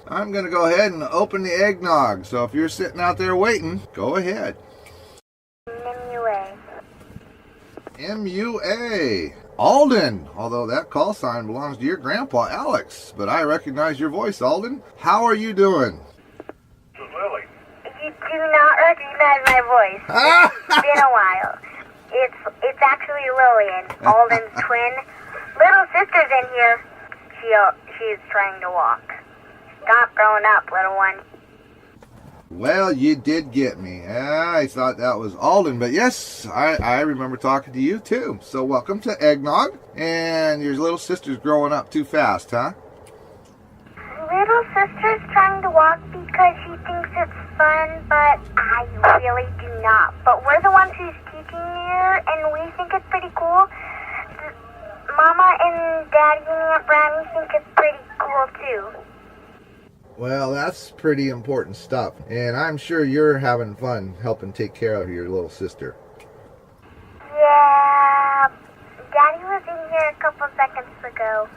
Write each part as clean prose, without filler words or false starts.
I'm going to go ahead and open the eggnog. So if you're sitting out there waiting, go ahead. MUA. MUA. Alden. Although that call sign belongs to your grandpa, Alex. But I recognize your voice, Alden. How are you doing? This is Lily. You do not recognize my voice. It's been a while. It's actually Lillian, Alden's twin. Little sister's in here. She's trying to walk. Stop growing up, little one. Well, you did get me. I thought that was Alden, but yes, I remember talking to you too. So welcome to Eggnog, and your little sister's growing up too fast, huh? Little sister's trying to walk because she thinks it's fun, but I really do not. But we're the ones who's teaching her, and we think it's pretty cool. Mama and Daddy and Aunt Brownie think it's pretty cool too. Well, that's pretty important stuff, and I'm sure you're having fun helping take care of your little sister. Yeah, Daddy was in here a couple seconds ago,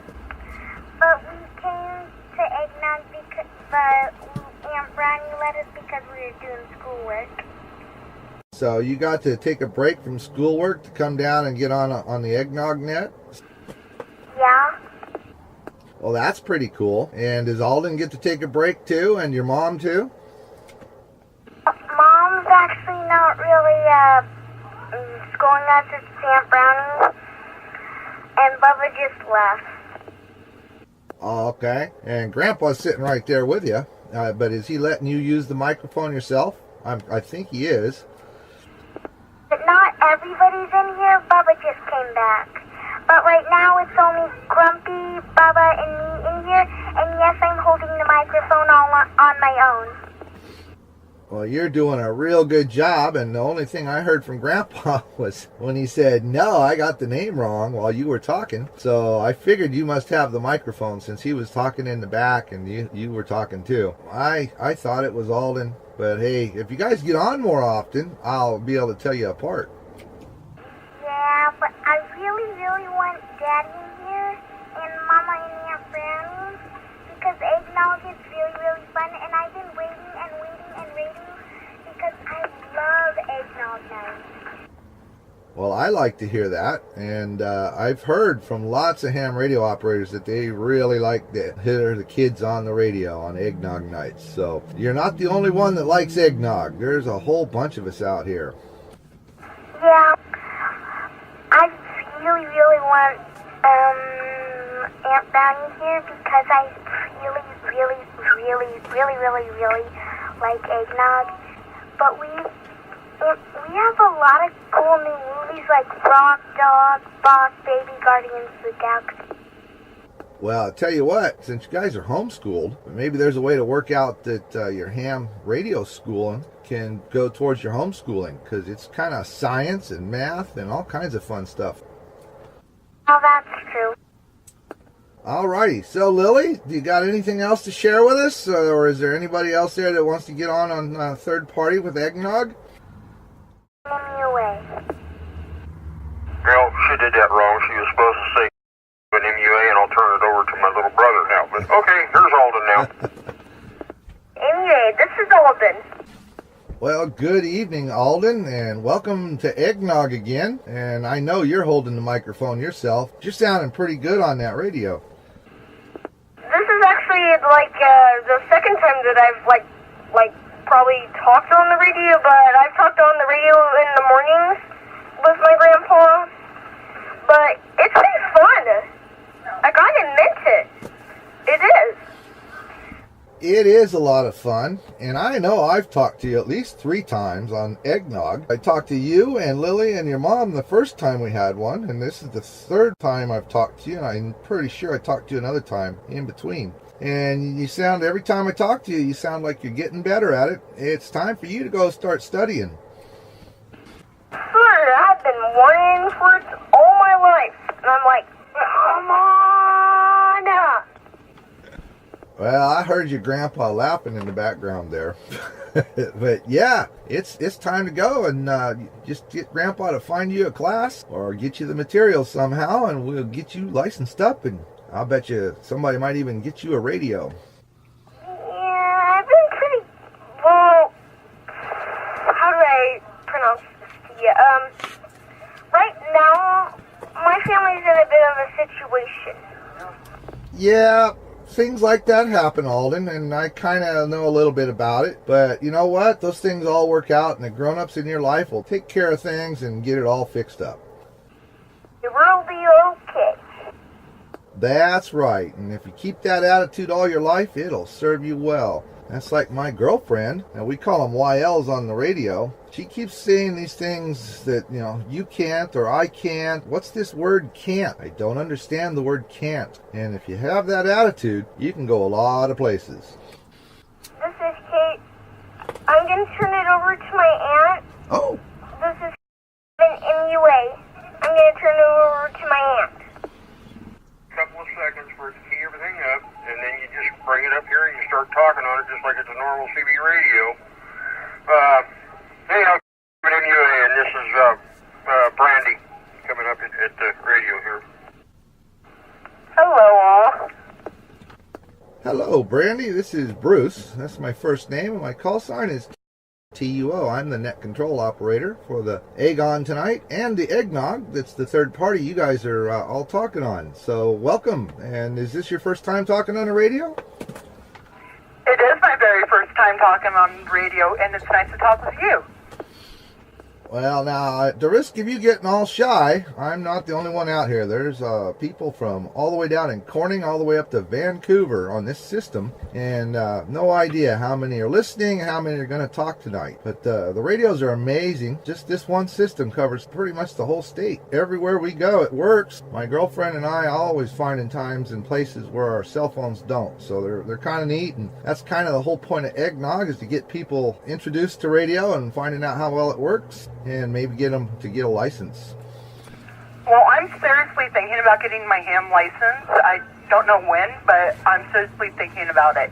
but we came to Eggnog but Aunt Brownie let us because we were doing schoolwork. So you got to take a break from schoolwork to come down and get on the Eggnog net? Yeah. Well, that's pretty cool. And does Alden get to take a break too, and your mom too? Mom's actually not really schooling us at Aunt Brownie, and Bubba just left. Oh, okay. And Grandpa's sitting right there with you. But is he letting you use the microphone yourself? I think he is. But not everybody's in here. Bubba just came back. But right now it's only Grumpy, Bubba, and me in here. And yes, I'm holding the microphone all on my own. Well, you're doing a real good job. And the only thing I heard from Grandpa was when he said, no, I got the name wrong while you were talking. So I figured you must have the microphone since he was talking in the back and you were talking too. I thought it was Alden. But hey, if you guys get on more often, I'll be able to tell you apart. Yeah, but I really, really want Daddy in here and Mama and Aunt Brownie because Eggnog is really, really fun, and I've been waiting and waiting and waiting because I love Eggnog night. Well, I like to hear that, and I've heard from lots of ham radio operators that they really like to hear the kids on the radio on Eggnog nights. So you're not the only one that likes eggnog. There's a whole bunch of us out here. Yeah, I really, really want Aunt Brownie here because I really, really, really, really, really, really like eggnog. But we have a lot of cool new movies like Rock Dog, Boss Baby, Guardians of the Galaxy. Well, I'll tell you what, since you guys are homeschooled, maybe there's a way to work out that your ham radio schooling can go towards your homeschooling, because it's kind of science and math and all kinds of fun stuff. Oh, that's true. Alrighty, so Lily, do you got anything else to share with us, or is there anybody else there that wants to get on third party with eggnog? MUA. Well, she did that wrong. She was supposed to say an MUA, and I'll turn it over to my little brother now. But okay, here's Alden now. MUA, this is Alden. Well, good evening, Alden, and welcome to Eggnog again. And I know you're holding the microphone yourself. You're sounding pretty good on that radio. This is actually the second time that I've probably talked on the radio, but I've talked on the radio in the mornings with my grandpa. But it's been fun. I admit it. It is. It is a lot of fun, and I know I've talked to you at least 3 times on Eggnog. I talked to you and Lily and your mom the first time we had one, and this is the 3rd time I've talked to you, and I'm pretty sure I talked to you another time in between. And you sound, every time I talk to you, you sound like you're getting better at it. It's time for you to go start studying. Sure, I've been wanting for it all my life, and I'm like, come on up. Well, I heard your grandpa laughing in the background there. But yeah, it's time to go, and just get grandpa to find you a class or get you the material somehow, and we'll get you licensed up, and I'll bet you somebody might even get you a radio. radiation. Yeah, things like that happen, Alden, and I kind of know a little bit about it. But you know what? Those things all work out, and the grown-ups in your life will take care of things and get it all fixed up. It will be okay. That's right, and if you keep that attitude all your life, it'll serve you well. That's like my girlfriend, and we call them YLs on the radio. She keeps saying these things that, you can't or I can't. What's this word can't? I don't understand the word can't. And if you have that attitude, you can go a lot of places. This is Kate. I'm going to turn it over to my aunt. Oh. This is an MUA. I'm going to turn it over to my aunt. Couple of seconds for it to key everything up, and then you just bring it up here and you start talking on it just like it's a normal CB radio. Hey, I'm MUA, and this is Brandy coming up at the radio here. Hello, all. Hello, Brandy. This is Bruce. That's my first name, and my call sign is TUO. I'm the net control operator for the Egg On Tonight and the EggNog. That's the third party you guys are all talking on. So welcome. And is this your first time talking on the radio? It is my very first time talking on radio, and it's nice to talk with you. Well, now, at the risk of you getting all shy, I'm not the only one out here. There's people from all the way down in Corning, all the way up to Vancouver on this system, and no idea how many are listening, how many are going to talk tonight. But the radios are amazing. Just this one system covers pretty much the whole state. Everywhere we go, it works. My girlfriend and I always find in times and places where our cell phones don't. So they're kind of neat, and that's kind of the whole point of EggNog, is to get people introduced to radio and finding out how well it works, and maybe get them to get a license. Well, I'm seriously thinking about getting my ham license. I don't know when, but I'm seriously thinking about it.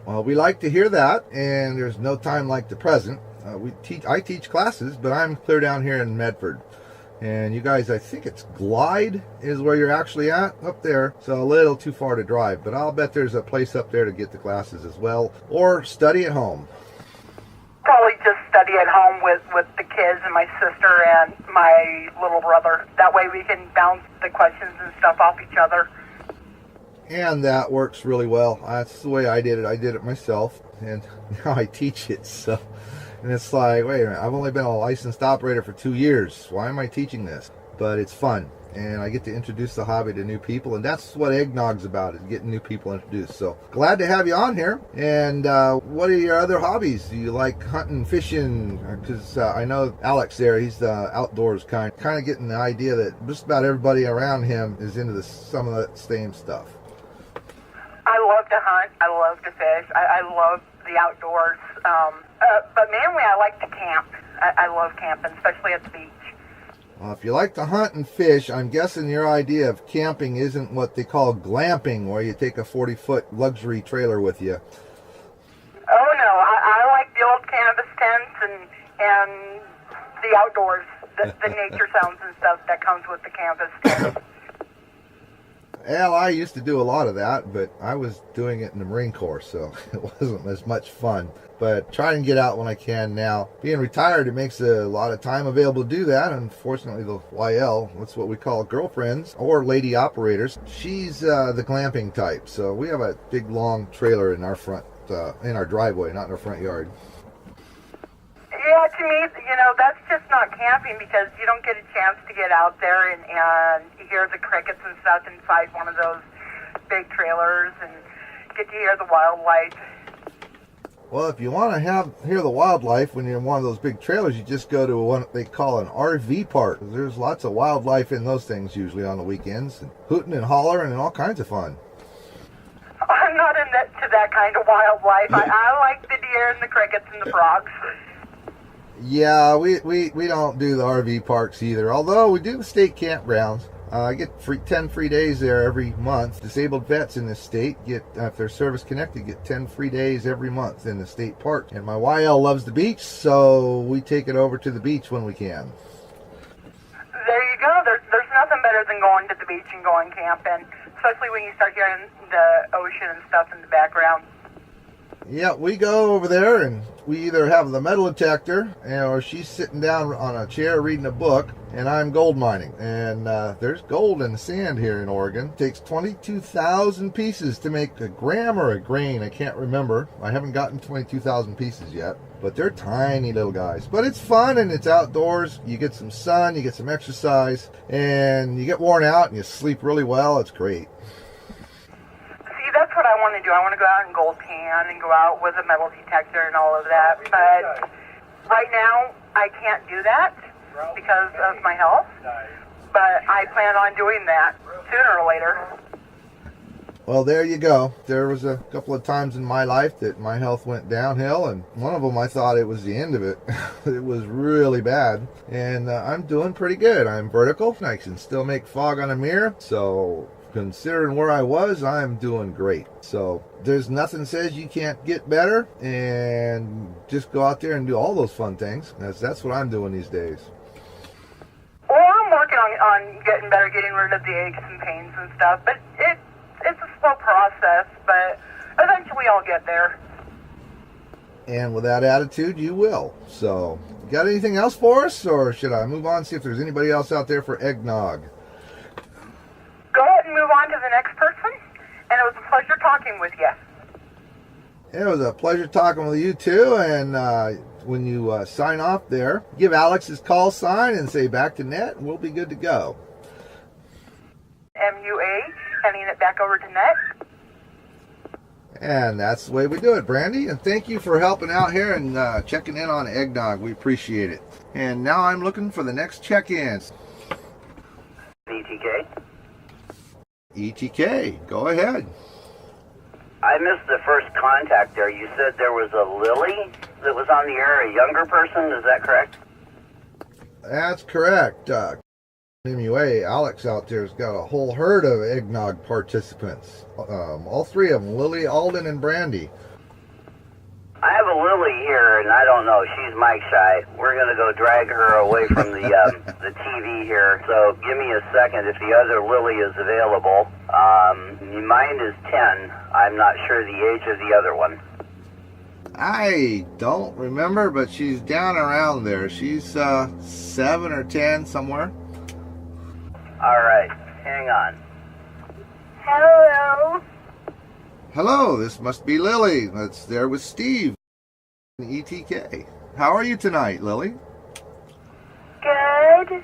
Well, we like to hear that, and there's no time like the present. I teach classes, but I'm clear down here in Medford. And you guys, I think it's Glide is where you're actually at, up there. So a little too far to drive, but I'll bet there's a place up there to get the classes as well, or study at home. Probably just study at home with the kids and my sister and my little brother. That way we can bounce the questions and stuff off each other. And that works really well. That's the way I did it. I did it myself, and now I teach it. So, and it's like, wait a minute, I've only been a licensed operator for 2 years. Why am I teaching this? But it's fun, and I get to introduce the hobby to new people, and that's what EggNog's about, is getting new people introduced. So glad to have you on here. And what are your other hobbies? Do you like hunting, fishing? Because I know Alex there, he's the outdoors kind of getting the idea that just about everybody around him is into some of that same stuff. I love to hunt. I love to fish. I love the outdoors. But mainly I like to camp. I love camping, especially at the beach. Well, if you like to hunt and fish, I'm guessing your idea of camping isn't what they call glamping, where you take a 40-foot luxury trailer with you. Oh, no. I like the old canvas tents and the outdoors, the nature sounds and stuff that comes with the canvas tent. Well, I used to do a lot of that, but I was doing it in the Marine Corps, so it wasn't as much fun. But try and get out when I can now. Being retired, it makes a lot of time available to do that. Unfortunately, the YL, that's what we call girlfriends or lady operators. She's the glamping type, so we have a big, long trailer in our front, in our driveway, not in our front yard. Yeah, to me, that's just not camping, because you don't get a chance to get out there and hear the crickets and stuff inside one of those big trailers and get to hear the wildlife. Well, if you want to hear the wildlife when you're in one of those big trailers, you just go to what they call an RV park. There's lots of wildlife in those things usually on the weekends, and hooting and hollering and all kinds of fun. I'm not into that kind of wildlife. I like the deer and the crickets and the frogs. Yeah, we don't do the RV parks either, although we do the state campgrounds. I get 10 free days there every month. Disabled vets in this state get, if they're service connected, get 10 free days every month in the state park. And my YL loves the beach, so we take it over to the beach when we can. There you go. There's nothing better than going to the beach and going camping, especially when you start hearing the ocean and stuff in the background. Yeah, we go over there and we either have the metal detector, or she's sitting down on a chair reading a book, and I'm gold mining. And there's gold in the sand here in Oregon. It takes 22,000 pieces to make a gram or a grain. I can't remember. I haven't gotten 22,000 pieces yet. But they're tiny little guys. But it's fun and it's outdoors. You get some sun, you get some exercise, and you get worn out and you sleep really well. It's great. See, that's what I want to do. I want to go out and gold pan and go out with a metal detector and all of that. But right now, I can't do that because of my health. But I plan on doing that sooner or later. Well, there you go. There was a couple of times in my life that my health went downhill, and one of them I thought it was the end of it. It was really bad, and I'm doing pretty good. I'm vertical. I can still make fog on a mirror, so considering where I was, I'm doing great. So there's nothing says you can't get better, and just go out there and do all those fun things. That's what I'm doing these days. Well, I'm working on getting better, getting rid of the aches and pains and stuff, but it's a slow process, but eventually I'll get there. And with that attitude, you will. So, got anything else for us, or should I move on and see if there's anybody else out there for eggnog? Go ahead and move on to the next person, and it was a pleasure talking with you. It was a pleasure talking with you too, and when you sign off there, give Alex his call sign and say back to net, and we'll be good to go. MUA, handing it back over to Net. And that's the way we do it, Brandy. And thank you for helping out here and checking in on eggnog. We appreciate it. And now I'm looking for the next check-ins. ETK? ETK, go ahead. I missed the first contact there. You said there was a Lily that was on the air, a younger person. Is that correct? That's correct. MUA, Alex out there has got a whole herd of eggnog participants. All three of them, Lily, Alden, and Brandy. I have a Lily here, and I don't know. She's mic shy. We're going to go drag her away from the TV here. So give me a second if the other Lily is available. Mine is 10. I'm not sure the age of the other one. I don't remember, but she's down around there. She's 7 or 10 somewhere. All right, hang on. Hello. Hello, this must be Lily. That's there with Steve. ETK. How are you tonight, Lily? Good.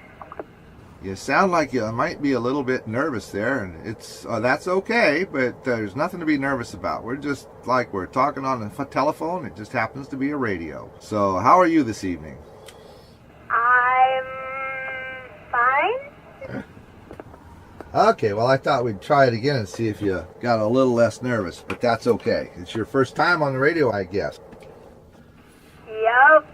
You sound like you might be a little bit nervous there, and it's that's okay, but there's nothing to be nervous about. We're just like we're talking on the telephone. It just happens to be a radio. So, how are you this evening? I'm fine. Okay, well, I thought we'd try it again and see if you got a little less nervous, but that's okay. It's your first time on the radio, I guess. Yep.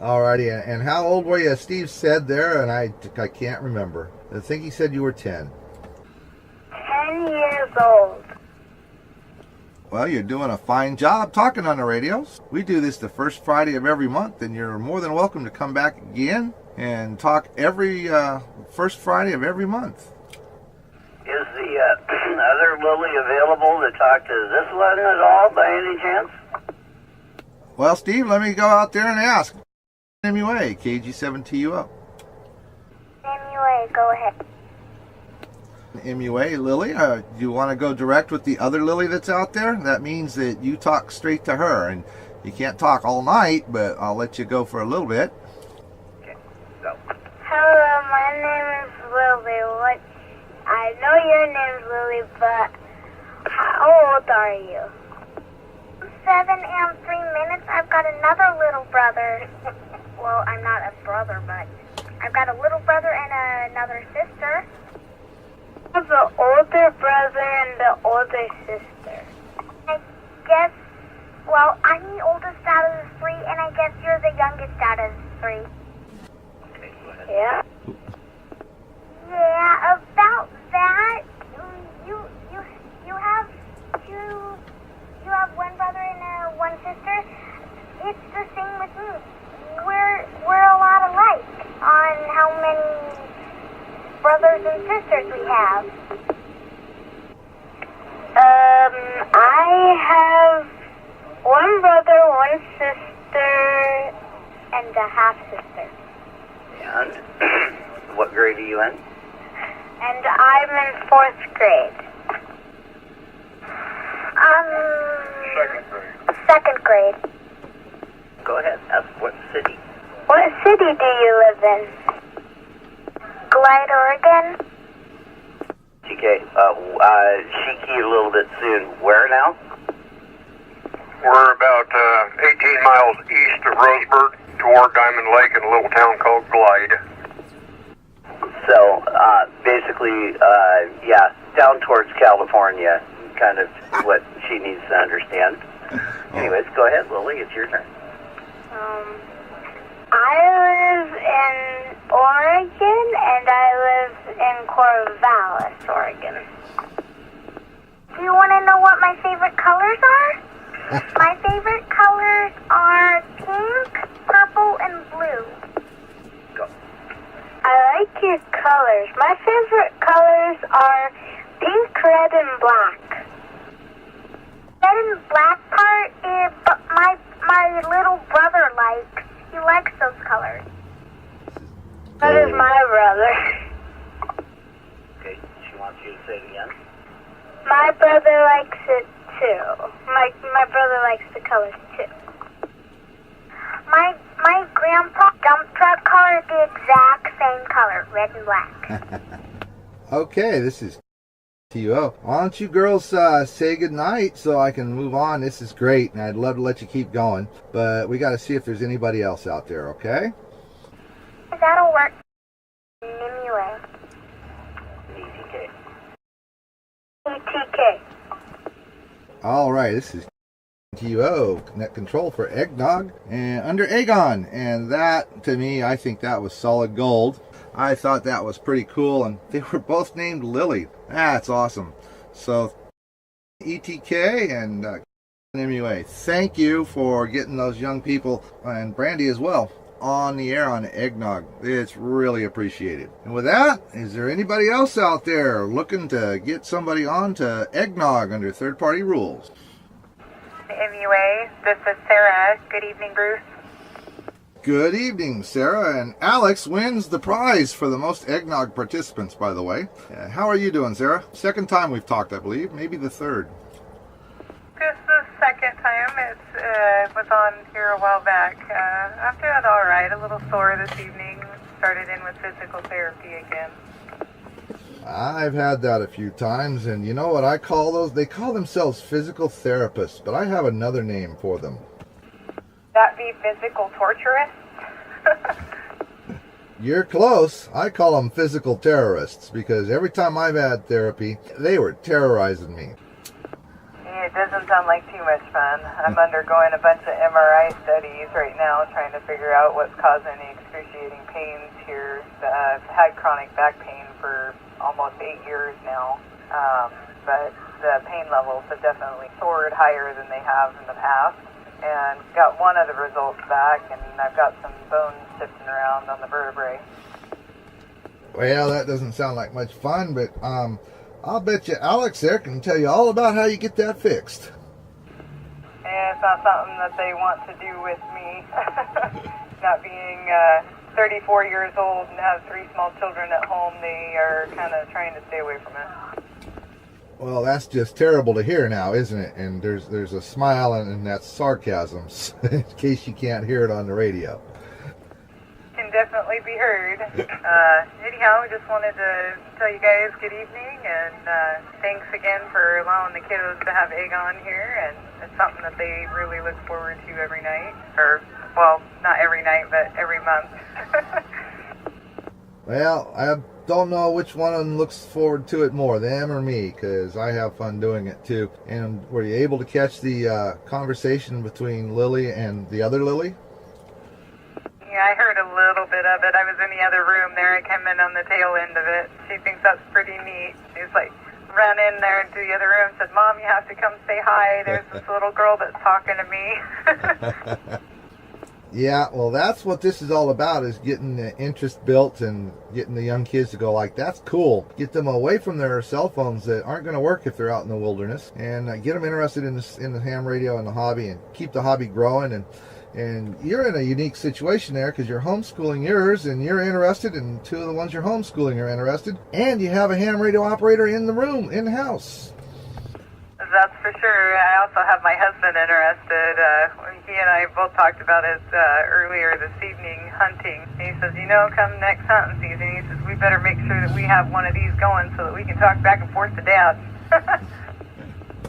Alrighty, and how old were you? Steve said there, and I can't remember. I think he said you were 10. 10 years old. Well, you're doing a fine job talking on the radio. We do this the first Friday of every month, and you're more than welcome to come back again and talk every first Friday of every month. Is the other Lily available to talk to this one at all by any chance? Well, Steve, let me go out there and ask. MUA, KG7TU. Anyway, go ahead. MUA, Lily, do you want to go direct with the other Lily that's out there? That means that you talk straight to her, and you can't talk all night, but I'll let you go for a little bit. Okay, go. Hello, my name is Lily. I know your name's Lily, but how old are you? 7 and 3 minutes. I've got another little brother. Well, I'm not a brother, but I've got a little brother and another sister. I have an older brother and an older sister. I guess, well, I'm the oldest out of the 3, and I guess you're the youngest out of the 3. Okay, go ahead. Yeah. Yeah, about that, you have one brother and one sister. It's the same with me. We're a lot alike on how many brothers and sisters we have. I have one brother, one sister, and a half sister. Yeah. And what grade are you in? And I'm in 4th grade. Second grade. 2nd grade. Go ahead. Ask what city. What city do you live in? Glide, Oregon? TK, she keyed a little bit soon. Where now? We're about 18 miles east of Roseburg toward Diamond Lake in a little town called Glide. So, basically, yeah, down towards California, kind of what she needs to understand. Anyways, go ahead, Lily, it's your turn. I live in Oregon, and I live in Corvallis, Oregon. Do you want to know what my favorite colors are? My favorite colors are pink, purple, and blue. Go. I like your colors. My favorite colors are pink, red, and black. Red and black part is my little brother likes. He likes those colors. That is my brother. Okay, she wants you to say it again. My brother likes it too. My brother likes the colors too. My grandpa dump truck car is the exact same color, red and black. Okay, this is TUO. Why don't you girls say goodnight so I can move on? This is great, and I'd love to let you keep going, but we got to see if there's anybody else out there, okay? That'll work. Anyway. ETK. ETK. All right, this is TUO, net control for Eggnog, and under Aegon, and that, to me, I think that was solid gold. I thought that was pretty cool, and they were both named Lily. That's awesome. So, ETK and MUA, thank you for getting those young people, and Brandy as well, on the air on Eggnog. It's really appreciated. And with that, is there anybody else out there looking to get somebody on to Eggnog under third-party rules? MUA, this is Sarah. Good evening, Bruce. Good evening, Sarah, and Alex wins the prize for the most Eggnog participants, by the way. How are you doing, Sarah? Second time we've talked, I believe, maybe the third. This is the second time. It was on here a while back. I'm doing all right. A little sore this evening. Started in with physical therapy again. I've had that a few times, and you know what I call those? They call themselves physical therapists, but I have another name for them. That be physical torturists? You're close. I call them physical terrorists, because every time I've had therapy, they were terrorizing me. It doesn't sound like too much fun. I'm undergoing a bunch of MRI studies right now, trying to figure out what's causing the excruciating pains here. I've had chronic back pain for almost 8 years now, but the pain levels have definitely soared higher than they have in the past. And got one of the results back, and I've got some bones shifting around on the vertebrae. Well, that doesn't sound like much fun, but I'll bet you Alex there can tell you all about how you get that fixed. And it's not something that they want to do with me. Not being 34 years old and have 3 small children at home, they are kind of trying to stay away from it. Well, that's just terrible to hear now, isn't it? And there's a smile, and that's sarcasm, in case you can't hear it on the radio. Can definitely be heard. Anyhow, just wanted to tell you guys good evening, and thanks again for allowing the kiddos to have egg on here, and it's something that they really look forward to every night, or, well, not every night, but every month. Well, I don't know which one of them looks forward to it more, them or me, because I have fun doing it too. And were you able to catch the conversation between Lily and the other Lily? Yeah, I heard a little bit of it. I was in the other room there. I came in on the tail end of it. She thinks that's pretty neat. She's like, ran in there into the other room and said, Mom, you have to come say hi. There's this little girl that's talking to me. Yeah, well, that's what this is all about, is getting the interest built and getting the young kids to go like, that's cool. Get them away from their cell phones that aren't going to work if they're out in the wilderness, and get them interested in the ham radio and the hobby, and keep the hobby growing. And And you're in a unique situation there because you're homeschooling yours and you're interested, and two of the ones you're homeschooling are interested, and you have a ham radio operator in the room, in the house. That's for sure. I also have my husband interested. He and I both talked about it earlier this evening, hunting. He says, come next hunting season, he says, we better make sure that we have one of these going so that we can talk back and forth to Dad.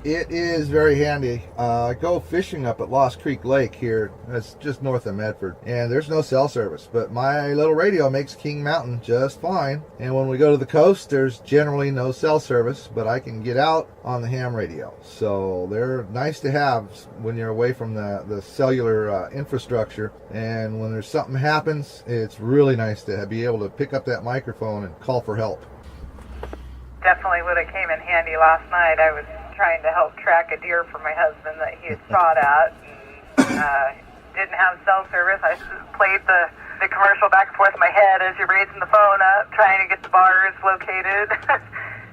It is very handy. I go fishing up at Lost Creek Lake here. That's just north of Medford. And there's no cell service. But my little radio makes King Mountain just fine. And when we go to the coast, there's generally no cell service. But I can get out on the ham radio. So they're nice to have when you're away from the cellular infrastructure. And when there's something happens, it's really nice to be able to pick up that microphone and call for help. Definitely would have came in handy last night. I was trying to help track a deer for my husband that he had shot at and didn't have cell service. I just played the commercial back and forth in my head as you're raising the phone up, trying to get the bars located.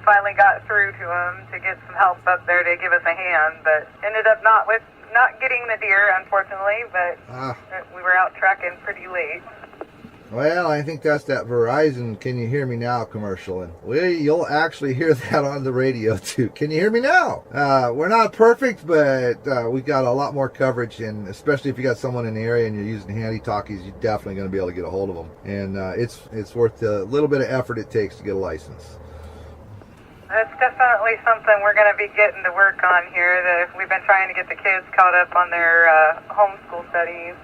Finally got through to him to get some help up there to give us a hand, but ended up not getting the deer, unfortunately, but we were out tracking pretty late. Well, I think that's that Verizon "Can You Hear Me Now" commercial, and you'll actually hear that on the radio too. Can you hear me now? We're not perfect, but we got a lot more coverage, and especially if you got someone in the area and you're using handy talkies, you're definitely going to be able to get a hold of them. And it's worth the little bit of effort it takes to get a license. That's definitely something we're going to be getting to work on here. We've been trying to get the kids caught up on their homeschool studies.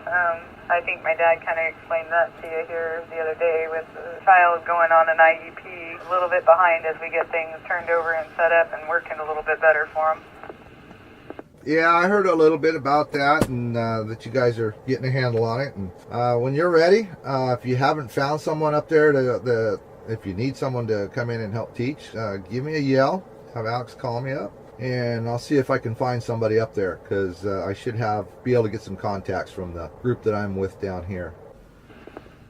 I think my dad kind of explained that to you here the other day with the child going on an IEP, a little bit behind as we get things turned over and set up and working a little bit better for them. Yeah, I heard a little bit about that, and that you guys are getting a handle on it. And when you're ready, if you haven't found someone up there if you need someone to come in and help teach, give me a yell. Have Alex call me up, and I'll see if I can find somebody up there, because I should be able to get some contacts from the group that I'm with down here.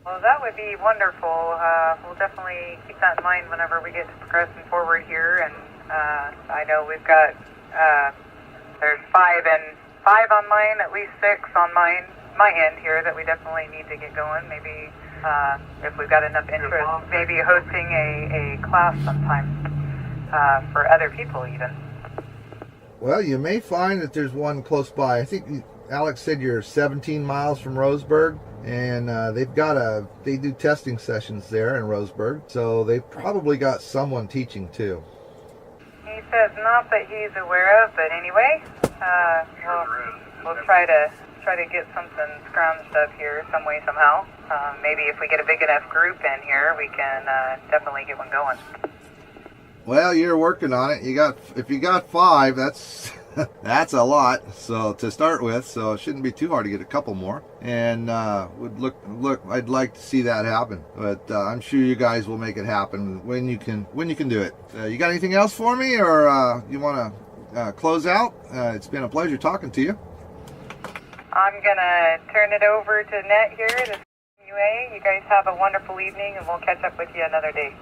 Well, that would be wonderful. We'll definitely keep that in mind whenever we get to progressing forward here. And I know we've got there's five on mine, at least 6 on my end here that we definitely need to get going. Maybe if we've got enough interest, maybe hosting a class sometime for other people even. Well, you may find that there's one close by. I think Alex said you're 17 miles from Roseburg, and they do testing sessions there in Roseburg, so they've probably got someone teaching too. He says not that he's aware of, but anyway, we'll try to get something scrounged up here some way, somehow. Maybe if we get a big enough group in here, we can definitely get one going. Well, you're working on it. If you got 5, that's that's a lot. So to start with, so it shouldn't be too hard to get a couple more. And I'd like to see that happen. But I'm sure you guys will make it happen when you can do it. You got anything else for me, or you want to close out? It's been a pleasure talking to you. I'm gonna turn it over to Net here, the UA. You guys have a wonderful evening, and we'll catch up with you another day.